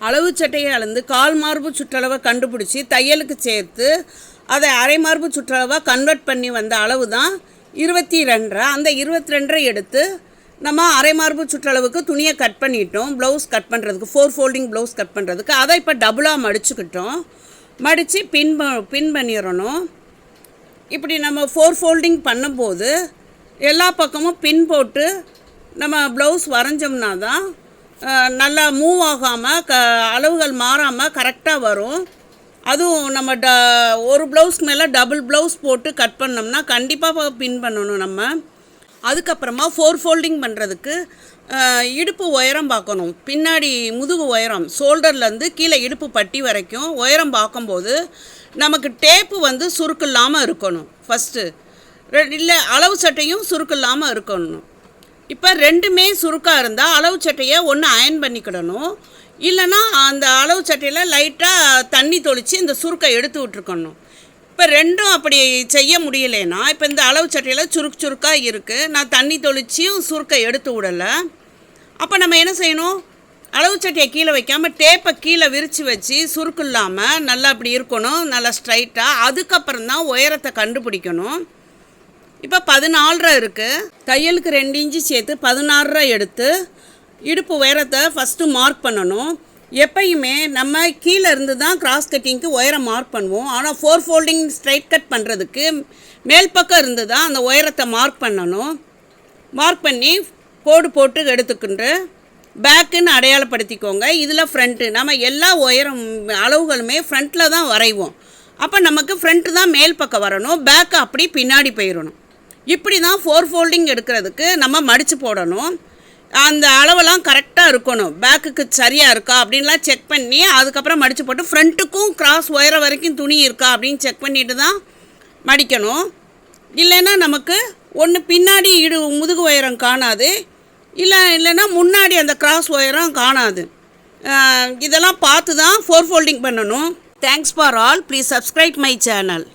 அளவு சட்டையை அளந்து கால் மார்பு சுற்றளவை கண்டுபிடிச்சி தையலுக்கு சேர்த்து அதை அரை மார்பு சுற்றளவாக கன்வெர்ட் பண்ணி வந்த அளவு தான் 22. அந்த 22 எடுத்து நம்ம அரை மார்பு சுற்றளவுக்கு துணியை கட் பண்ணிட்டோம். ப்ளவுஸ் கட் பண்ணுறதுக்கு 4 ஃபோல்டிங் ப்ளவுஸ் கட் பண்ணுறதுக்கு அதை இப்போ டபுளாக மடிச்சுக்கிட்டோம். மடித்து பின் பண்ணிடணும். இப்படி நம்ம 4 ஃபோல்டிங் பண்ணும்போது எல்லா பக்கமும் பின் போட்டு நம்ம ப்ளவுஸ் வரைஞ்சோம்னா தான் நல்லா மூவ் ஆகாமல் அளவுகள் மாறாமல் கரெக்டாக வரும். அதுவும் நம்ம ஒரு ப்ளவுஸ்க்கு மேலே டபுள் ப்ளவுஸ் போட்டு கட் பண்ணோம்னா கண்டிப்பாக பின் பண்ணணும் நம்ம. அதுக்கப்புறமா 4 ஃபோல்டிங் பண்ணுறதுக்கு இடுப்பு உயரம் பார்க்கணும். பின்னாடி முதுகு உயரம் ஷோல்டர்லேருந்து கீழே இடுப்பு பட்டி வரைக்கும் உயரம் பார்க்கும்போது நமக்கு டேப்பு வந்து சுருக்கு இல்லாமல் இருக்கணும் ஃபஸ்ட்டு. இல்லை அளவு சட்டையும் சுருக்கு இல்லாமல் இருக்கணும். இப்போ ரெண்டுமே சுருக்காக இருந்தால் அளவு சட்டையை ஒன்று அயன் பண்ணிக்கிடணும். இல்லைன்னா அந்த அளவு சட்டையில் லைட்டாக தண்ணி தொளித்து இந்த சுருக்கை எடுத்து விட்ருக்கணும். இப்போ ரெண்டும் அப்படி செய்ய முடியலைன்னா இப்போ இந்த அளவு சட்டையில் சுருக்காக இருக்குது, நான் தண்ணி தொளிச்சியும் சுருக்கை எடுத்து விடலை. அப்போ நம்ம என்ன செய்யணும், அளவு சட்டையை கீழே வைக்காமல் டேப்பை கீழே விரித்து வச்சு சுருக்கு இல்லாமல் நல்லா அப்படி இருக்கணும், நல்லா ஸ்ட்ரைட்டாக. அதுக்கப்புறம் தான் உயரத்தை கண்டுபிடிக்கணும். இப்போ 14 இருக்குது. தையலுக்கு 2 இன்ச்சு சேர்த்து 16 எடுத்து இடுப்பு உயரத்தை ஃபஸ்ட்டு மார்க் பண்ணணும். எப்பயுமே நம்ம கீழே இருந்து தான் கிராஸ் கட்டிங்க்கு உயரம் மார்க் பண்ணுவோம். ஆனால் 4 ஃபோல்டிங் ஸ்ட்ரைட் கட் பண்ணுறதுக்கு மேல் பக்கம் இருந்து தான் அந்த உயரத்தை மார்க் பண்ணணும். மார்க் பண்ணி கோடு போட்டு எடுத்துக்கிட்டு பேக்குன்னு அடையாளப்படுத்திக்கோங்க. இதில் ஃப்ரண்ட்டு நம்ம எல்லா உயரம் அளவுகளுமே ஃப்ரண்ட்டில் தான் வரைவோம். அப்போ நமக்கு ஃப்ரண்ட்டு தான் மேல் பக்கம் வரணும், பேக்கு அப்படி பின்னாடி போயிடணும். இப்படி தான் 4 ஃபோல்டிங் எடுக்கிறதுக்கு நம்ம மடித்து போடணும். அந்த அளவெல்லாம் கரெக்டாக இருக்கணும், பேக்குக்கு சரியாக இருக்கா அப்படின்லாம் செக் பண்ணி அதுக்கப்புறம் மடித்து போட்டு ஃப்ரண்ட்டுக்கும் கிராஸ் உயரம் வரைக்கும் துணி இருக்கா அப்படின்னு செக் பண்ணிட்டு தான் மடிக்கணும். இல்லைன்னா நமக்கு ஒன்று பின்னாடி முதுகு உயரம் காணாது, இல்லைன்னா முன்னாடி அந்த கிராஸ் உயரம் காணாது. இதெல்லாம் பார்த்து தான் 4 ஃபோல்டிங் பண்ணணும். Thanks for all. Please subscribe my channel.